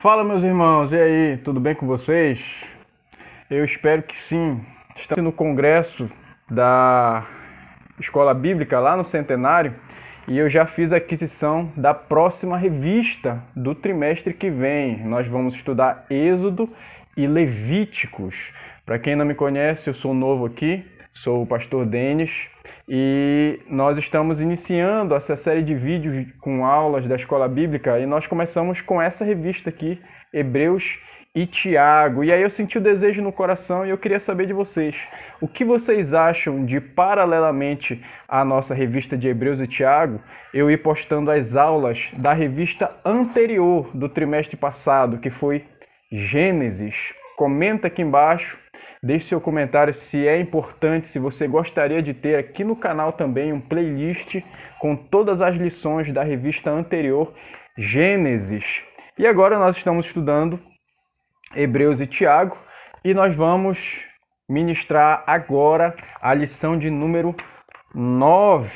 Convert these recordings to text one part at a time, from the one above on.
Fala, meus irmãos, e aí, tudo bem com vocês? Eu espero que sim. Estamos no congresso da Escola Bíblica lá no Centenário e eu já fiz a aquisição da próxima revista do trimestre que vem. Nós vamos estudar Êxodo e Levíticos. Para quem não me conhece, eu sou novo aqui, sou o pastor Denis e nós estamos iniciando essa série de vídeos com aulas da Escola Bíblica e nós começamos com essa revista aqui, Hebreus e Tiago. E aí eu senti o desejo no coração e eu queria saber de vocês. O que vocês acham de, paralelamente à nossa revista de Hebreus e Tiago, eu ir postando as aulas da revista anterior do trimestre passado, que foi Gênesis? Comenta aqui embaixo. Deixe seu comentário se é importante, se você gostaria de ter aqui no canal também um playlist com todas as lições da revista anterior, Gênesis. E agora nós estamos estudando Hebreus e Tiago e nós vamos ministrar agora a lição de número 9.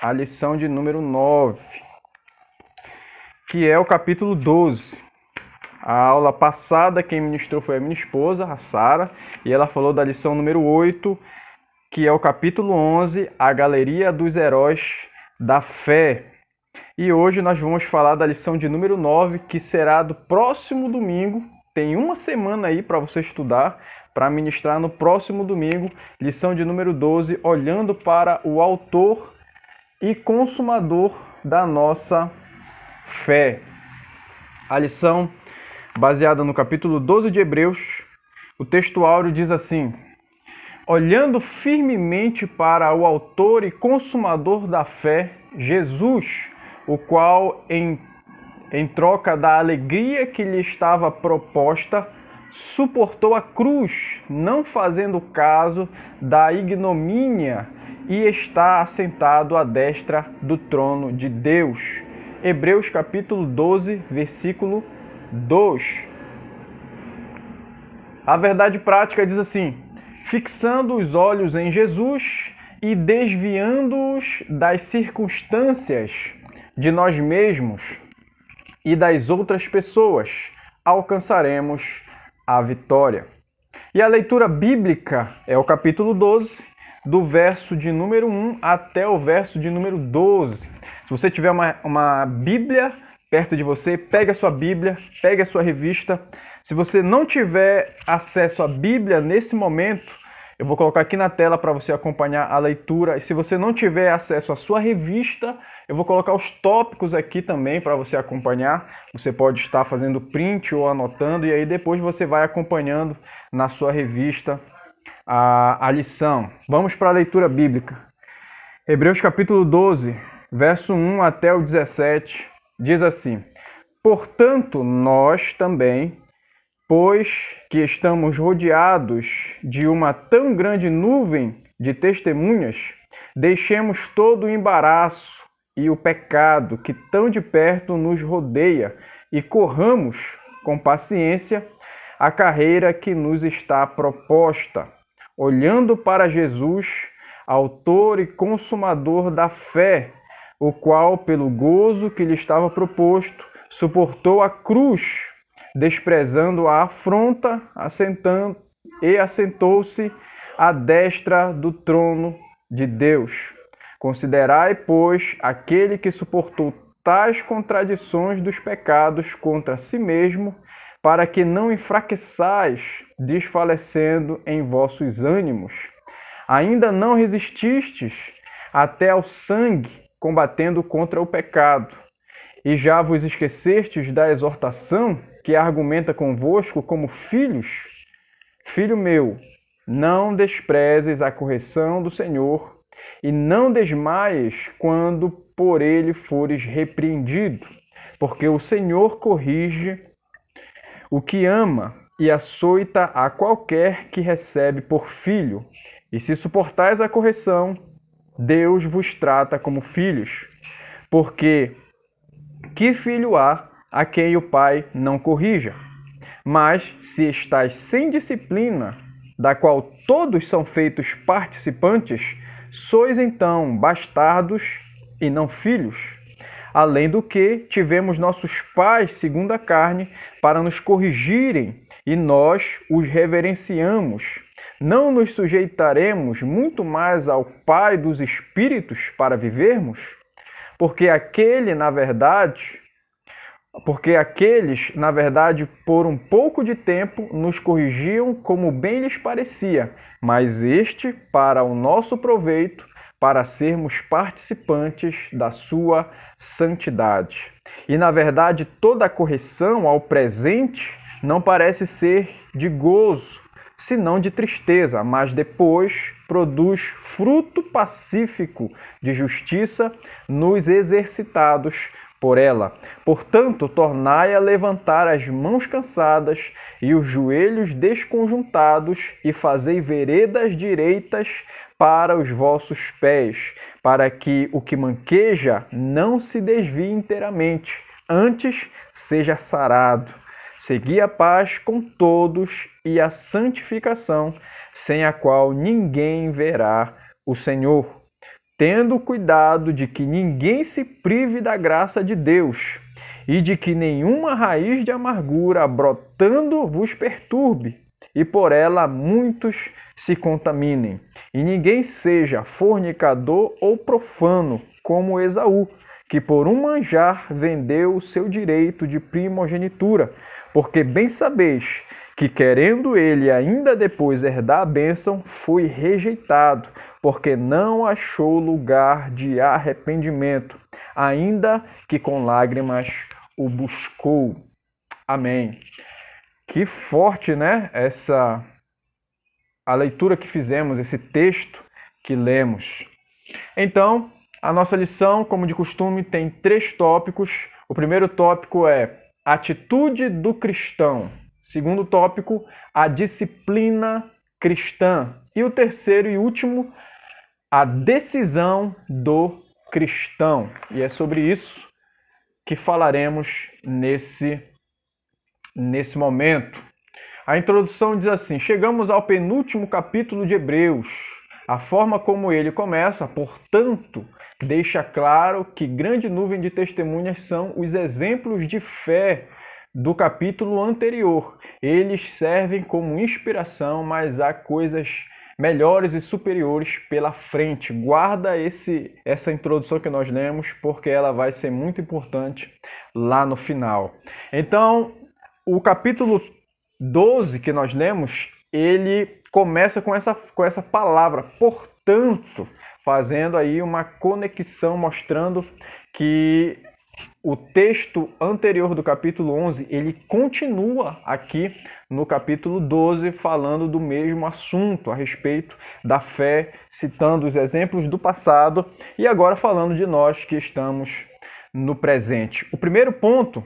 A lição de número 9, que é o capítulo 12. A aula passada, quem ministrou foi a minha esposa, a Sara, e ela falou da lição número 8, que é o capítulo 11, a galeria dos heróis da fé. E hoje nós vamos falar da lição de número 9, que será do próximo domingo. Tem uma semana aí para você estudar, para ministrar no próximo domingo, lição de número 12, olhando para o autor e consumador da nossa fé. A lição baseada no capítulo 12 de Hebreus, o texto áureo diz assim: olhando firmemente para o autor e consumador da fé, Jesus, o qual, em troca da alegria que lhe estava proposta, suportou a cruz, não fazendo caso da ignomínia, e está assentado à destra do trono de Deus. Hebreus capítulo 12, versículo 2. A verdade prática diz assim: fixando os olhos em Jesus e desviando-os das circunstâncias de nós mesmos e das outras pessoas, alcançaremos a vitória. E a leitura bíblica é o capítulo 12, do verso de número 1 até o verso de número 12. Se você tiver uma Bíblia perto de você, pegue a sua Bíblia, pegue a sua revista. Se você não tiver acesso à Bíblia nesse momento, eu vou colocar aqui na tela para você acompanhar a leitura. E se você não tiver acesso à sua revista, eu vou colocar os tópicos aqui também para você acompanhar. Você pode estar fazendo print ou anotando e aí depois você vai acompanhando na sua revista a lição. Vamos para a leitura bíblica. Hebreus capítulo 12, verso 1 até o 17. Diz assim: portanto, nós também, pois que estamos rodeados de uma tão grande nuvem de testemunhas, deixemos todo o embaraço e o pecado que tão de perto nos rodeia e corramos com paciência a carreira que nos está proposta, olhando para Jesus, autor e consumador da fé, o qual, pelo gozo que lhe estava proposto, suportou a cruz, desprezando a afronta, assentou-se à destra do trono de Deus. Considerai, pois, aquele que suportou tais contradições dos pecados contra si mesmo, para que não enfraqueçais, desfalecendo em vossos ânimos. Ainda não resististes até ao sangue, combatendo contra o pecado. E já vos esquecestes da exortação que argumenta convosco como filhos? Filho meu, não desprezes a correção do Senhor e não desmaies quando por ele fores repreendido, porque o Senhor corrige o que ama e açoita a qualquer que recebe por filho. E se suportais a correção, Deus vos trata como filhos, porque que filho há a quem o pai não corrija? Mas se estáis sem disciplina, da qual todos são feitos participantes, sois então bastardos e não filhos. Além do que, tivemos nossos pais, segundo a carne, para nos corrigirem, e nós os reverenciamos. Não nos sujeitaremos muito mais ao Pai dos Espíritos para vivermos? Porque aqueles, na verdade, por um pouco de tempo, nos corrigiam como bem lhes parecia, mas este para o nosso proveito, para sermos participantes da sua santidade. E, na verdade, toda a correção ao presente não parece ser de gozo, senão de tristeza, mas depois produz fruto pacífico de justiça nos exercitados por ela. Portanto, tornai a levantar as mãos cansadas e os joelhos desconjuntados, e fazei veredas direitas para os vossos pés, para que o que manqueja não se desvie inteiramente, antes seja sarado. Segui a paz com todos e a santificação, sem a qual ninguém verá o Senhor, tendo cuidado de que ninguém se prive da graça de Deus, e de que nenhuma raiz de amargura brotando vos perturbe, e por ela muitos se contaminem. E ninguém seja fornicador ou profano, como Esaú, que por um manjar vendeu o seu direito de primogenitura, porque bem sabeis que, querendo ele ainda depois herdar a bênção, foi rejeitado, porque não achou lugar de arrependimento, ainda que com lágrimas o buscou. Amém. Que forte, né? A leitura que fizemos, esse texto que lemos. Então, a nossa lição, como de costume, tem 3 tópicos. O primeiro tópico é atitude do cristão. Segundo tópico, a disciplina cristã. E o terceiro e último, a decisão do cristão. E é sobre isso que falaremos nesse momento. A introdução diz assim: chegamos ao penúltimo capítulo de Hebreus. A forma como ele começa, portanto, deixa claro que grande nuvem de testemunhas são os exemplos de fé do capítulo anterior. Eles servem como inspiração, mas há coisas melhores e superiores pela frente. Guarda essa introdução que nós lemos, porque ela vai ser muito importante lá no final. Então, o capítulo 12 que nós lemos, ele começa com essa palavra, portanto, fazendo aí uma conexão, mostrando que o texto anterior do capítulo 11, ele continua aqui no capítulo 12, falando do mesmo assunto, a respeito da fé, citando os exemplos do passado e agora falando de nós que estamos no presente. O primeiro ponto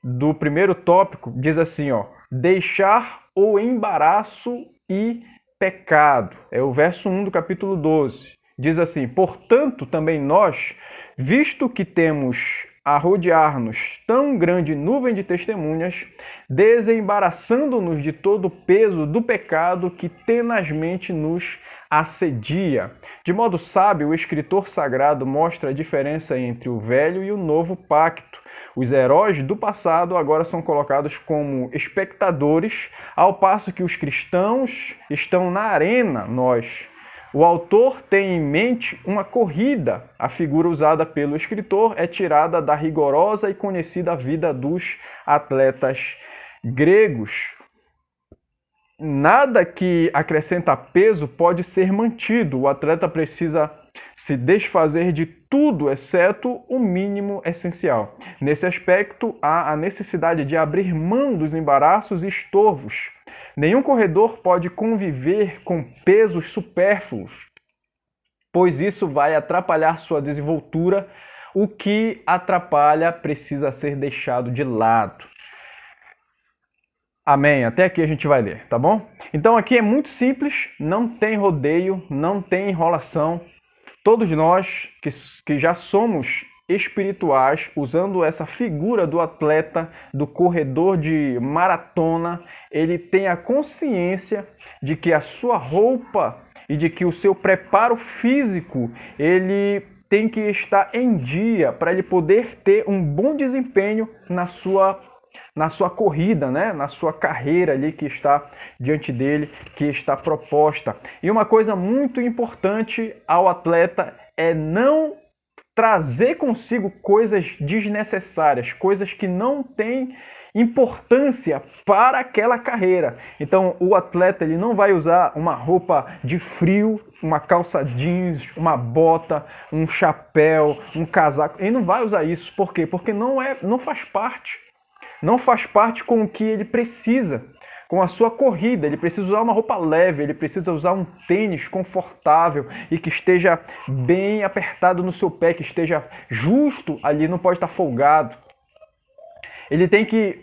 do primeiro tópico diz assim, deixar o embaraço e pecado. É o verso 1 do capítulo 12. Diz assim: portanto, também nós, visto que temos a rodear-nos tão grande nuvem de testemunhas, desembaraçando-nos de todo o peso do pecado que tenazmente nos assedia. De modo sábio, o escritor sagrado mostra a diferença entre o velho e o novo pacto. Os heróis do passado agora são colocados como espectadores, ao passo que os cristãos estão na arena, nós. O autor tem em mente uma corrida. A figura usada pelo escritor é tirada da rigorosa e conhecida vida dos atletas gregos. Nada que acrescenta peso pode ser mantido. O atleta precisa se desfazer de tudo, exceto o mínimo essencial. Nesse aspecto, há a necessidade de abrir mão dos embaraços e estorvos. Nenhum corredor pode conviver com pesos supérfluos, pois isso vai atrapalhar sua desenvoltura. O que atrapalha precisa ser deixado de lado. Amém? Até aqui a gente vai ler, tá bom? Então aqui é muito simples, não tem rodeio, não tem enrolação. Todos nós que já somos espirituais, usando essa figura do atleta, do corredor de maratona, ele tem a consciência de que a sua roupa e de que o seu preparo físico, ele tem que estar em dia para ele poder ter um bom desempenho na sua corrida, né? Na sua carreira ali que está diante dele, que está proposta. E uma coisa muito importante ao atleta é não trazer consigo coisas desnecessárias, coisas que não têm importância para aquela carreira. Então, o atleta ele não vai usar uma roupa de frio, uma calça jeans, uma bota, um chapéu, um casaco. Ele não vai usar isso. Por quê? Porque não faz parte. Não faz parte com o que ele precisa, com a sua corrida. Ele precisa usar uma roupa leve, ele precisa usar um tênis confortável e que esteja bem apertado no seu pé, que esteja justo ali, não pode estar folgado. Ele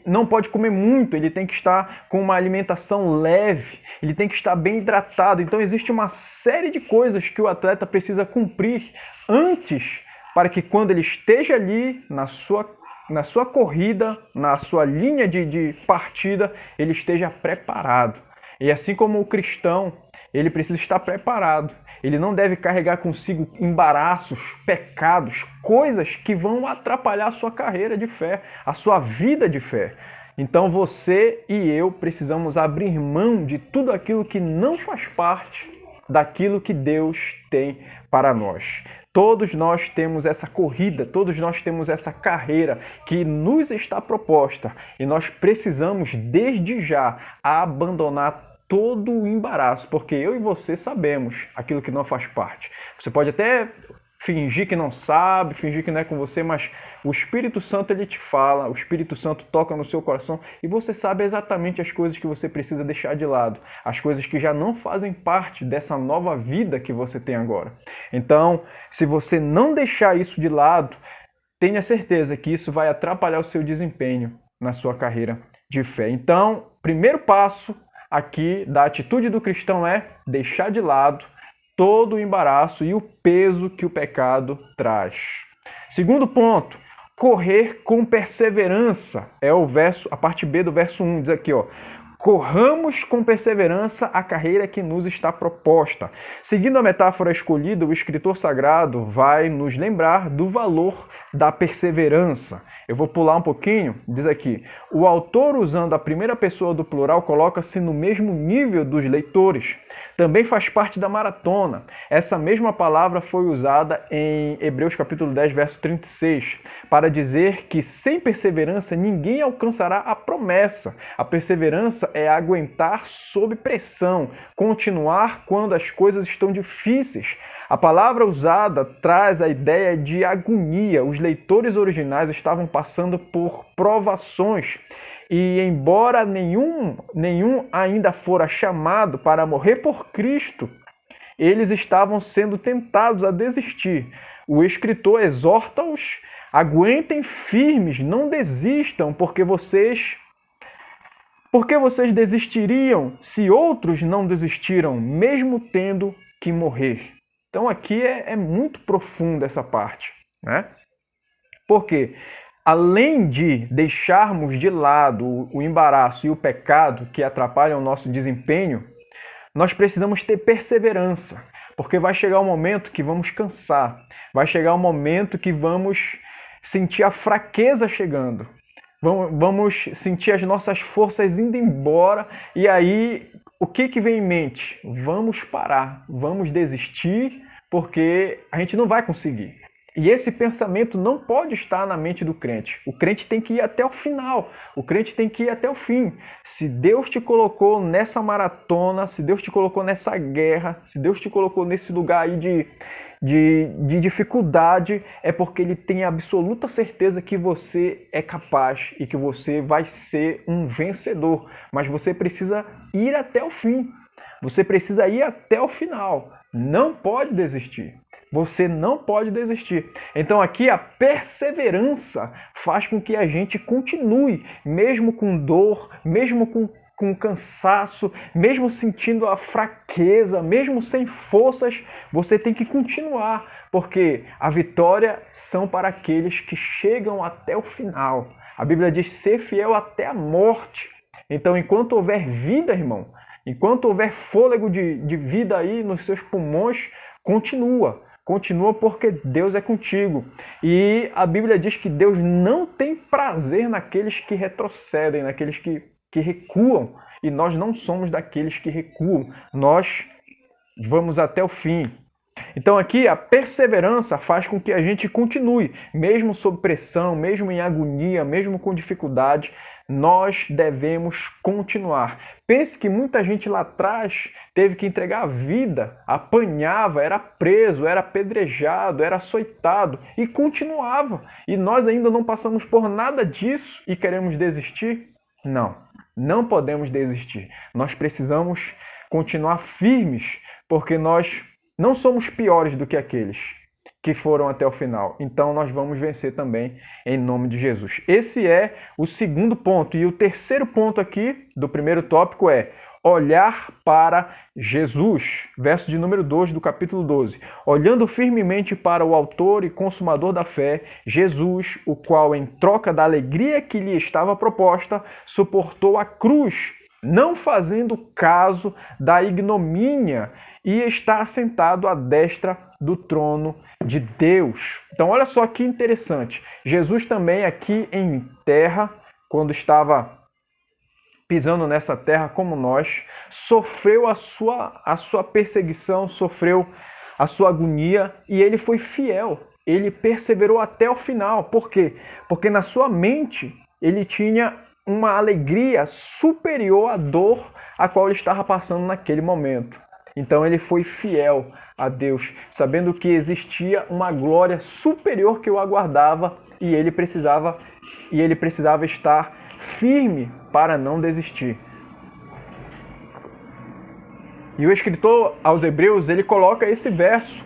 não pode comer muito, ele tem que estar com uma alimentação leve, ele tem que estar bem hidratado. Então existe uma série de coisas que o atleta precisa cumprir antes, para que quando ele esteja ali na sua corrida, na sua linha de partida, ele esteja preparado. E assim como o cristão, ele precisa estar preparado. Ele não deve carregar consigo embaraços, pecados, coisas que vão atrapalhar a sua carreira de fé, a sua vida de fé. Então você e eu precisamos abrir mão de tudo aquilo que não faz parte daquilo que Deus tem para nós. Todos nós temos essa corrida, todos nós temos essa carreira que nos está proposta e nós precisamos desde já abandonar todo o embaraço, porque eu e você sabemos aquilo que não faz parte. Você pode até fingir que não sabe, fingir que não é com você, mas o Espírito Santo ele te fala, o Espírito Santo toca no seu coração e você sabe exatamente as coisas que você precisa deixar de lado, as coisas que já não fazem parte dessa nova vida que você tem agora. Então, se você não deixar isso de lado, tenha certeza que isso vai atrapalhar o seu desempenho na sua carreira de fé. Então, primeiro passo aqui da atitude do cristão é deixar de lado todo o embaraço e o peso que o pecado traz. Segundo ponto, correr com perseverança. É a parte B do verso 1, diz aqui, ó. Corramos com perseverança a carreira que nos está proposta. Seguindo a metáfora escolhida, o escritor sagrado vai nos lembrar do valor da perseverança. Eu vou pular um pouquinho, diz aqui, o autor, usando a primeira pessoa do plural, coloca-se no mesmo nível dos leitores. Também faz parte da maratona. Essa mesma palavra foi usada em Hebreus capítulo 10, verso 36, para dizer que sem perseverança ninguém alcançará a promessa. A perseverança é aguentar sob pressão, continuar quando as coisas estão difíceis. A palavra usada traz a ideia de agonia. Os leitores originais estavam passando por provações e, embora nenhum ainda fora chamado para morrer por Cristo, eles estavam sendo tentados a desistir. O escritor exorta-os: aguentem firmes, não desistam, porque vocês desistiriam se outros não desistiram, mesmo tendo que morrer. Então aqui é muito profunda essa parte, né? Porque além de deixarmos de lado o embaraço e o pecado que atrapalham o nosso desempenho, nós precisamos ter perseverança, porque vai chegar um momento que vamos cansar, vai chegar um momento que vamos sentir a fraqueza chegando, vamos sentir as nossas forças indo embora, e aí o que vem em mente? Vamos parar, vamos desistir, porque a gente não vai conseguir. E esse pensamento não pode estar na mente do crente. O crente tem que ir até o final. O crente tem que ir até o fim. Se Deus te colocou nessa maratona, se Deus te colocou nessa guerra, se Deus te colocou nesse lugar aí de dificuldade, é porque Ele tem absoluta certeza que você é capaz e que você vai ser um vencedor. Mas você precisa ir até o fim. Você precisa ir até o final. Não pode desistir. Você não pode desistir. Então aqui a perseverança faz com que a gente continue, mesmo com dor, mesmo com cansaço, mesmo sentindo a fraqueza, mesmo sem forças, você tem que continuar, porque a vitória são para aqueles que chegam até o final. A Bíblia diz: ser fiel até a morte. Então, enquanto houver vida, irmão, enquanto houver fôlego de vida aí nos seus pulmões, continua. Continua porque Deus é contigo. E a Bíblia diz que Deus não tem prazer naqueles que retrocedem, naqueles que recuam. E nós não somos daqueles que recuam. Nós vamos até o fim. Então aqui a perseverança faz com que a gente continue, mesmo sob pressão, mesmo em agonia, mesmo com dificuldade, nós devemos continuar. Pense que muita gente lá atrás teve que entregar a vida, apanhava, era preso, era apedrejado, era açoitado e continuava. E nós ainda não passamos por nada disso e queremos desistir? Não, não podemos desistir. Nós precisamos continuar firmes, porque nós não somos piores do que aqueles que foram até o final. Então nós vamos vencer também em nome de Jesus. Esse é o segundo ponto. E o terceiro ponto aqui do primeiro tópico é olhar para Jesus. Verso de número 2 do capítulo 12. Olhando firmemente para o autor e consumador da fé, Jesus, o qual em troca da alegria que lhe estava proposta, suportou a cruz, não fazendo caso da ignomínia, e está assentado à destra do trono de Deus. Então olha só que interessante. Jesus também aqui em terra, quando estava pisando nessa terra como nós, sofreu a sua perseguição, sofreu a sua agonia e ele foi fiel. Ele perseverou até o final. Por quê? Porque na sua mente ele tinha uma alegria superior à dor a qual ele estava passando naquele momento. Então ele foi fiel a Deus, sabendo que existia uma glória superior que o aguardava e ele precisava estar firme para não desistir. E o escritor aos Hebreus, ele coloca esse verso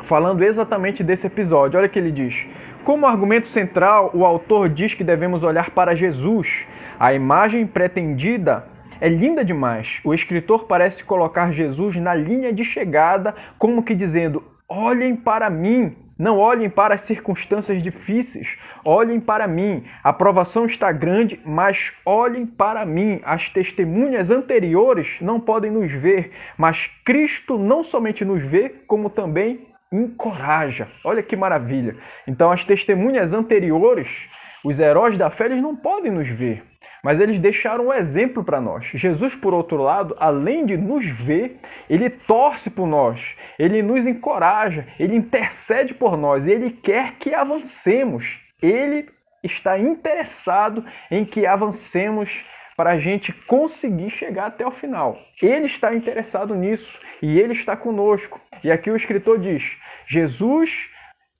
falando exatamente desse episódio. Olha o que ele diz: como argumento central, o autor diz que devemos olhar para Jesus. A imagem pretendida é linda demais. O escritor parece colocar Jesus na linha de chegada, como que dizendo: olhem para mim, não olhem para as circunstâncias difíceis, olhem para mim. A provação está grande, mas olhem para mim. As testemunhas anteriores não podem nos ver, mas Cristo não somente nos vê, como também encoraja. Olha que maravilha. Então as testemunhas anteriores, os heróis da fé, eles não podem nos ver, mas eles deixaram um exemplo para nós. Jesus, por outro lado, além de nos ver, ele torce por nós, ele nos encoraja, ele intercede por nós, ele quer que avancemos. Ele está interessado em que avancemos para a gente conseguir chegar até o final. Ele está interessado nisso e ele está conosco. E aqui o escritor diz: Jesus,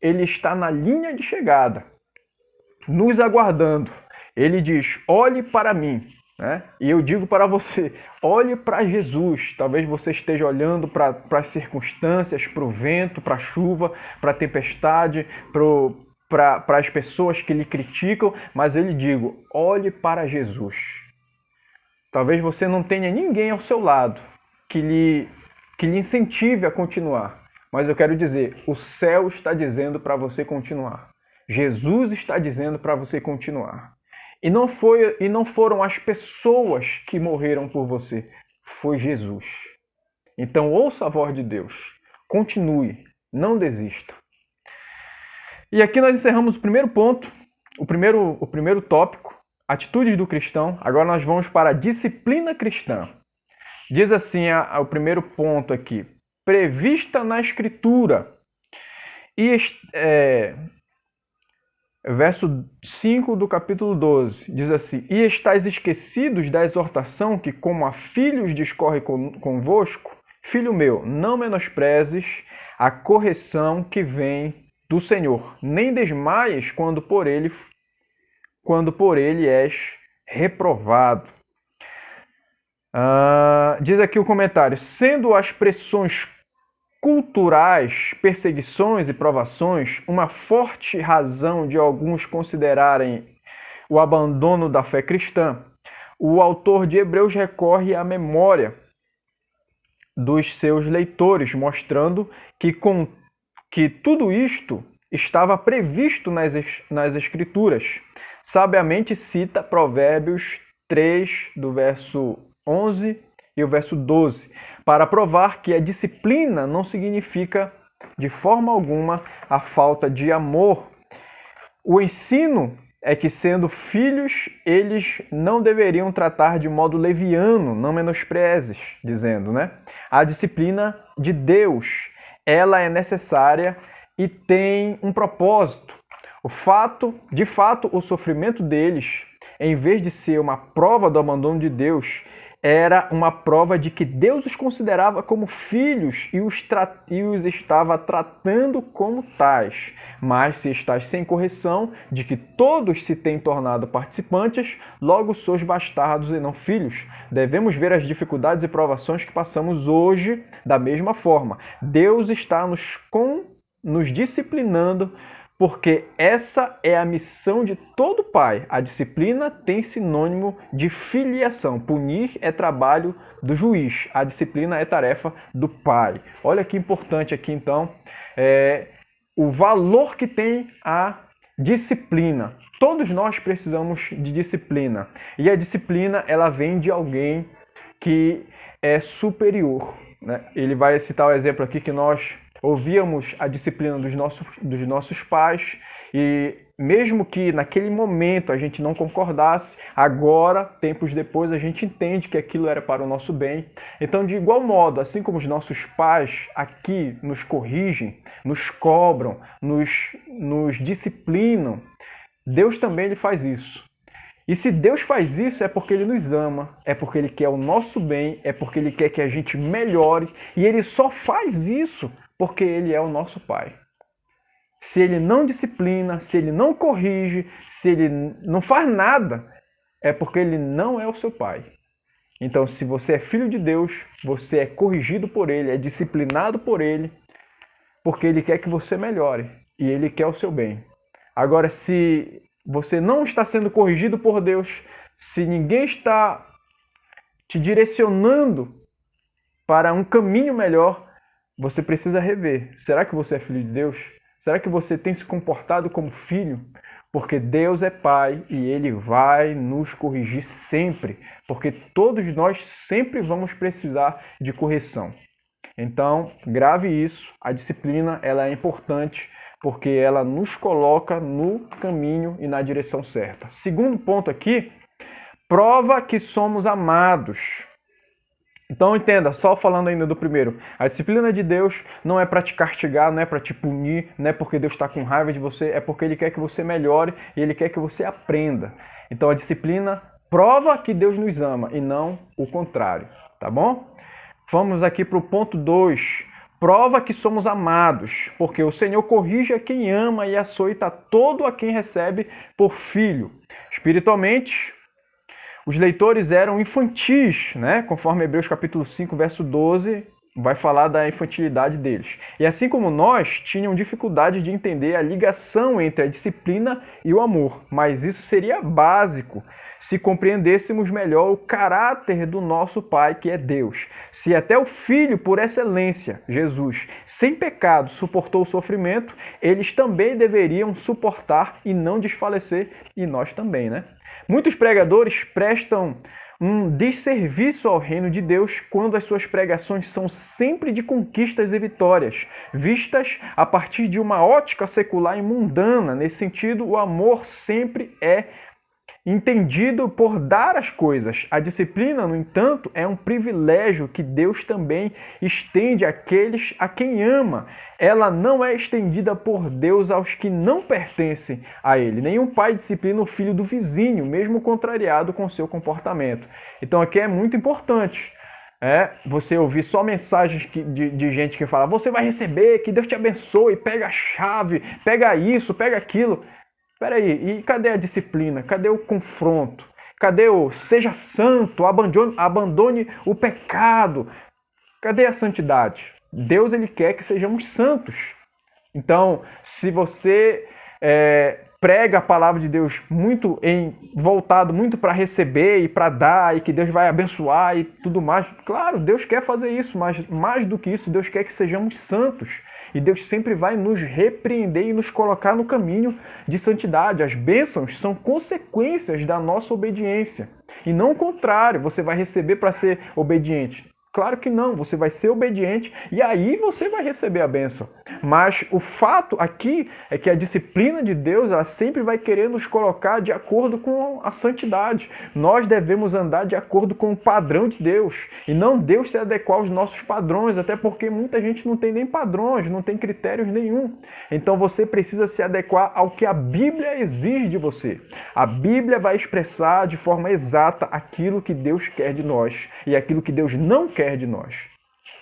ele está na linha de chegada, nos aguardando. Ele diz: olhe para mim, né? E eu digo para você, olhe para Jesus. Talvez você esteja olhando para as circunstâncias, para o vento, para a chuva, para a tempestade, para as pessoas que lhe criticam, mas eu lhe digo, olhe para Jesus. Talvez você não tenha ninguém ao seu lado que lhe incentive a continuar, mas eu quero dizer, o céu está dizendo para você continuar. Jesus está dizendo para você continuar. E não foram as pessoas que morreram por você, foi Jesus. Então ouça a voz de Deus, continue, não desista. E aqui nós encerramos o primeiro ponto, o primeiro tópico, atitudes do cristão. Agora nós vamos para a disciplina cristã. Diz assim o primeiro ponto aqui: prevista na Escritura. E verso 5 do capítulo 12, diz assim: e estáis esquecidos da exortação que, como a filhos, discorre convosco? Filho meu, não menosprezes a correção que vem do Senhor, nem desmaies quando por ele és reprovado. Diz aqui o comentário: sendo as pressões culturais, perseguições e provações uma forte razão de alguns considerarem o abandono da fé cristã, o autor de Hebreus recorre à memória dos seus leitores, mostrando que tudo isto estava previsto nas Escrituras. Sabiamente cita Provérbios 3, do verso 11 e o verso 12, para provar que a disciplina não significa de forma alguma a falta de amor. O ensino é que, sendo filhos, eles não deveriam tratar de modo leviano, não menosprezes, dizendo, né? A disciplina de Deus, ela é necessária e tem um propósito. De fato, o sofrimento deles, em vez de ser uma prova do abandono de Deus, era uma prova de que Deus os considerava como filhos e os estava tratando como tais. Mas se estás sem correção de que todos se têm tornado participantes, logo sois bastardos e não filhos. Devemos ver as dificuldades e provações que passamos hoje da mesma forma. Deus está nos disciplinando, porque essa é a missão de todo pai. A disciplina tem sinônimo de filiação. Punir é trabalho do juiz. A disciplina é tarefa do pai. Olha que importante aqui, então, o valor que tem a disciplina. Todos nós precisamos de disciplina. E a disciplina, ela vem de alguém que é superior, né? Ele vai citar o exemplo aqui que nós ouvíamos a disciplina dos nossos pais e mesmo que naquele momento a gente não concordasse, agora, tempos depois, a gente entende que aquilo era para o nosso bem. Então, de igual modo, assim como os nossos pais aqui nos corrigem, nos cobram, nos disciplinam, Deus também ele faz isso. E se Deus faz isso, é porque Ele nos ama, é porque Ele quer o nosso bem, é porque Ele quer que a gente melhore, e Ele só faz isso porque Ele é o nosso Pai. Se Ele não disciplina, se Ele não corrige, se Ele não faz nada, é porque Ele não é o seu Pai. Então, se você é filho de Deus, você é corrigido por Ele, é disciplinado por Ele, porque Ele quer que você melhore, e Ele quer o seu bem. Agora, se você não está sendo corrigido por Deus, se ninguém está te direcionando para um caminho melhor, você precisa rever. Será que você é filho de Deus? Será que você tem se comportado como filho? Porque Deus é Pai e Ele vai nos corrigir sempre, porque todos nós sempre vamos precisar de correção. Então, grave isso. A disciplina ela é importante, porque ela nos coloca no caminho e na direção certa. Segundo ponto aqui, prova que somos amados. Então entenda, só falando ainda do primeiro, a disciplina de Deus não é para te castigar, não é para te punir, não é porque Deus está com raiva de você, é porque Ele quer que você melhore e Ele quer que você aprenda. Então a disciplina prova que Deus nos ama e não o contrário, tá bom? Vamos aqui para o ponto 2. Prova que somos amados, porque o Senhor corrige a quem ama e açoita todo a quem recebe por filho. Espiritualmente, os leitores eram infantis, né? Conforme Hebreus capítulo 5, verso 12, vai falar da infantilidade deles. E assim como nós, tinham dificuldade de entender a ligação entre a disciplina e o amor. Mas isso seria básico se compreendêssemos melhor o caráter do nosso Pai, que é Deus. Se até o Filho, por excelência, Jesus, sem pecado, suportou o sofrimento, eles também deveriam suportar e não desfalecer, e nós também, né? Muitos pregadores prestam um desserviço ao reino de Deus quando as suas pregações são sempre de conquistas e vitórias, vistas a partir de uma ótica secular e mundana. Nesse sentido, o amor sempre é entendido por dar as coisas. A disciplina, no entanto, é um privilégio que Deus também estende àqueles a quem ama. Ela não é estendida por Deus aos que não pertencem a Ele. Nenhum pai disciplina o filho do vizinho, mesmo contrariado com seu comportamento. Então aqui é muito importante você ouvir só mensagens de gente que fala: você vai receber, que Deus te abençoe, pega a chave, pega isso, pega aquilo. Espera aí, e cadê a disciplina? Cadê o confronto? Cadê o seja santo, abandone o pecado? Cadê a santidade? Deus ele quer que sejamos santos. Então, se você prega a palavra de Deus voltado muito para receber e para dar, e que Deus vai abençoar e tudo mais, claro, Deus quer fazer isso, mas mais do que isso, Deus quer que sejamos santos. E Deus sempre vai nos repreender e nos colocar no caminho de santidade. As bênçãos são consequências da nossa obediência. E não o contrário, você vai receber para ser obediente. Claro que não, você vai ser obediente e aí você vai receber a bênção. Mas o fato aqui é que a disciplina de Deus, ela sempre vai querer nos colocar de acordo com a santidade. Nós devemos andar de acordo com o padrão de Deus e não Deus se adequar aos nossos padrões, até porque muita gente não tem nem padrões, não tem critérios nenhum. Então você precisa se adequar ao que a Bíblia exige de você. A Bíblia vai expressar de forma exata aquilo que Deus quer de nós e aquilo que Deus não quer de nós.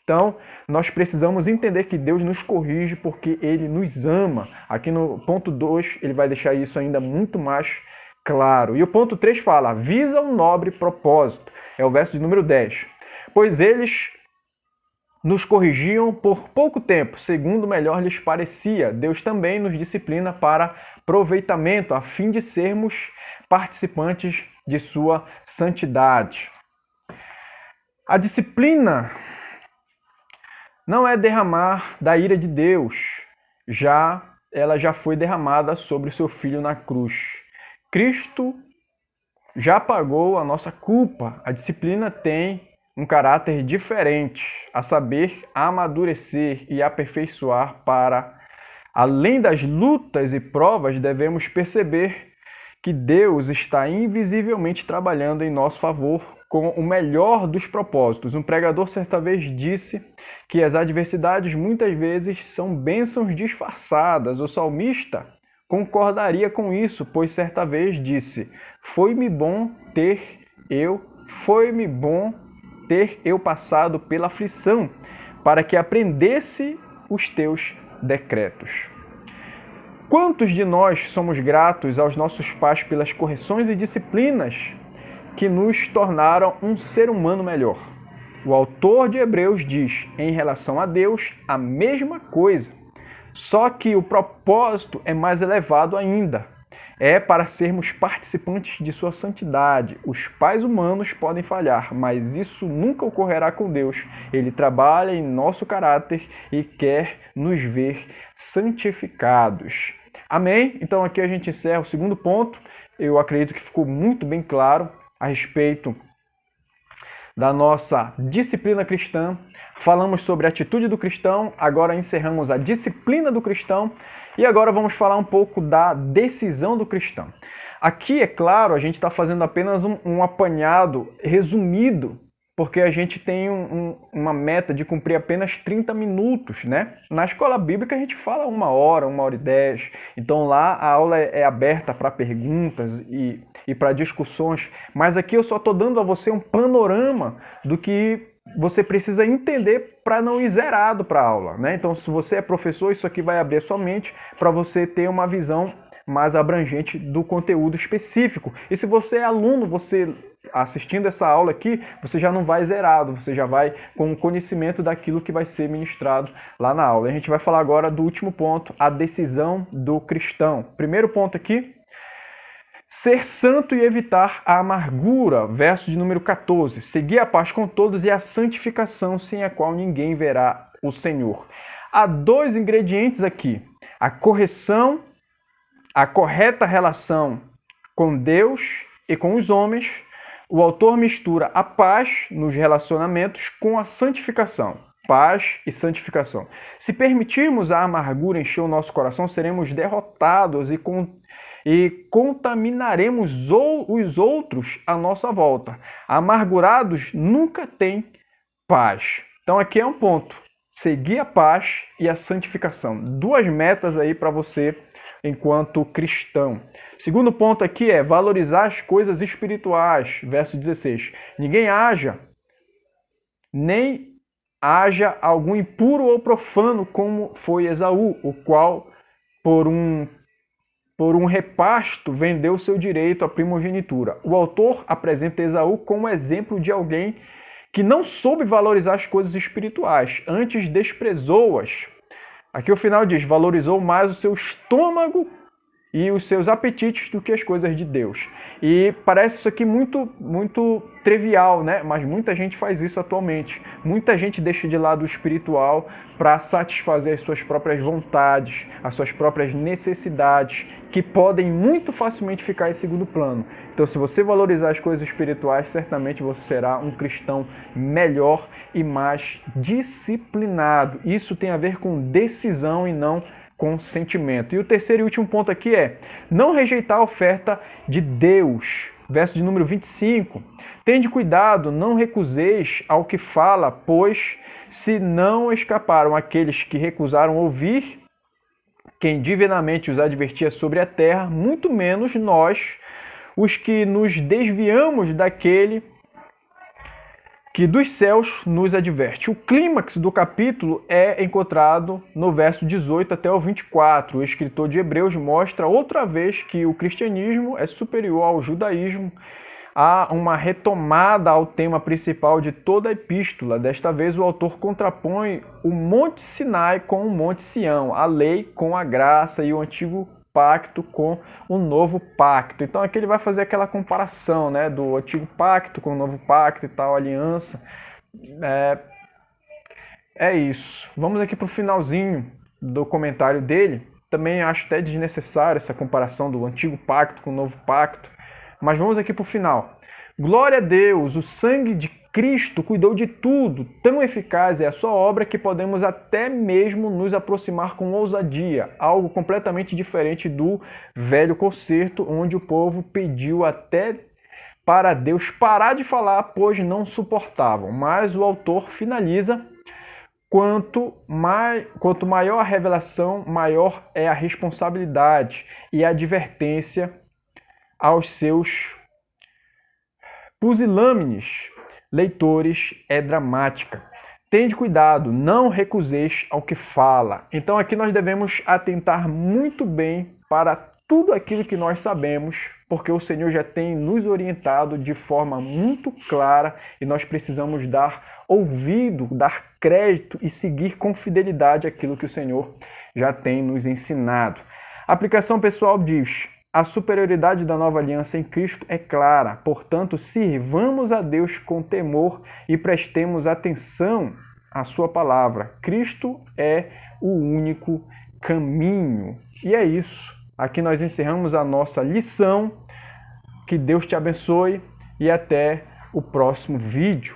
Então, nós precisamos entender que Deus nos corrige porque Ele nos ama. Aqui no ponto 2, ele vai deixar isso ainda muito mais claro. E o ponto 3 fala, visa um nobre propósito. É o verso de número 10. Pois eles nos corrigiam por pouco tempo, segundo melhor lhes parecia. Deus também nos disciplina para aproveitamento, a fim de sermos participantes de sua santidade. A disciplina não é derramar da ira de Deus, ela já foi derramada sobre o seu Filho na cruz. Cristo já pagou a nossa culpa. A disciplina tem um caráter diferente, a saber, amadurecer e aperfeiçoar para, além das lutas e provas, devemos perceber que Deus está invisivelmente trabalhando em nosso favor com o melhor dos propósitos. Um pregador certa vez disse que as adversidades muitas vezes são bênçãos disfarçadas. O salmista concordaria com isso, pois certa vez disse: foi-me bom ter eu passado pela aflição, para que aprendesse os teus decretos. Quantos de nós somos gratos aos nossos pais pelas correções e disciplinas que nos tornaram um ser humano melhor? O autor de Hebreus diz, em relação a Deus, a mesma coisa, só que o propósito é mais elevado ainda. É para sermos participantes de sua santidade. Os pais humanos podem falhar, mas isso nunca ocorrerá com Deus. Ele trabalha em nosso caráter e quer nos ver santificados. Amém? Então aqui a gente encerra o segundo ponto. Eu acredito que ficou muito bem claro a respeito da nossa disciplina cristã. Falamos sobre a atitude do cristão, agora encerramos a disciplina do cristão e agora vamos falar um pouco da decisão do cristão. Aqui, é claro, a gente está fazendo apenas um apanhado resumido, porque a gente tem uma meta de cumprir apenas 30 minutos, né? Na escola bíblica a gente fala 1 hora e 10, então lá a aula é aberta para perguntas e para discussões, mas aqui eu só estou dando a você um panorama do que você precisa entender para não ir zerado para a aula, né? Então, se você é professor, isso aqui vai abrir a sua mente para você ter uma visão mais abrangente do conteúdo específico. E se você é aluno, você assistindo essa aula aqui, você já não vai zerado, você já vai com o conhecimento daquilo que vai ser ministrado lá na aula. A gente vai falar agora do último ponto, a decisão do cristão. Primeiro ponto aqui, ser santo e evitar a amargura, verso de número 14. Seguir a paz com todos e a santificação, sem a qual ninguém verá o Senhor. Há dois ingredientes aqui, a correção, a correta relação com Deus e com os homens. O autor mistura a paz nos relacionamentos com a santificação. Paz e santificação. Se permitirmos a amargura encher o nosso coração, seremos derrotados e contaminaremos os outros à nossa volta. Amargurados nunca têm paz. Então aqui é um ponto. Seguir a paz e a santificação. Duas metas aí para você enquanto cristão. Segundo ponto aqui é valorizar as coisas espirituais. Verso 16. Nem haja algum impuro ou profano como foi Esaú, o qual por um repasto vendeu seu direito à primogenitura. O autor apresenta Esaú como exemplo de alguém que não soube valorizar as coisas espirituais, antes desprezou-as. Aqui o final diz, valorizou mais o seu estômago e os seus apetites do que as coisas de Deus. E parece isso aqui muito trivial, né? Mas muita gente faz isso atualmente. Muita gente deixa de lado o espiritual para satisfazer as suas próprias vontades, as suas próprias necessidades, que podem muito facilmente ficar em segundo plano. Então, se você valorizar as coisas espirituais, certamente você será um cristão melhor e mais disciplinado. Isso tem a ver com decisão e não com sentimento. E o terceiro e último ponto aqui é não rejeitar a oferta de Deus. Verso de número 25. Tende cuidado, não recuseis ao que fala, pois se não escaparam aqueles que recusaram ouvir quem divinamente os advertia sobre a terra, muito menos nós, os que nos desviamos daquele que dos céus nos adverte. O clímax do capítulo é encontrado no verso 18 até o 24. O escritor de Hebreus mostra outra vez que o cristianismo é superior ao judaísmo. Há uma retomada ao tema principal de toda a epístola. Desta vez o autor contrapõe o Monte Sinai com o Monte Sião, a lei com a graça e o antigo pacto com o novo pacto. Então aqui ele vai fazer aquela comparação, né, do antigo pacto com o novo pacto e tal, aliança. É isso. Vamos aqui para o finalzinho do comentário dele. Também acho até desnecessária essa comparação do antigo pacto com o novo pacto. Mas vamos aqui para o final. Glória a Deus, o sangue de Cristo cuidou de tudo, tão eficaz é a sua obra que podemos até mesmo nos aproximar com ousadia, algo completamente diferente do velho concerto, onde o povo pediu até para Deus parar de falar, pois não suportavam. Mas o autor finaliza: quanto maior a revelação, maior é a responsabilidade e a advertência aos seus pusilâmines leitores é dramática. Tende cuidado, não recuseis ao que fala. Então aqui nós devemos atentar muito bem para tudo aquilo que nós sabemos, porque o Senhor já tem nos orientado de forma muito clara e nós precisamos dar ouvido, dar crédito e seguir com fidelidade aquilo que o Senhor já tem nos ensinado. A aplicação pessoal diz: a superioridade da nova aliança em Cristo é clara, portanto, sirvamos a Deus com temor e prestemos atenção à sua palavra. Cristo é o único caminho. E é isso. Aqui nós encerramos a nossa lição. Que Deus te abençoe e até o próximo vídeo.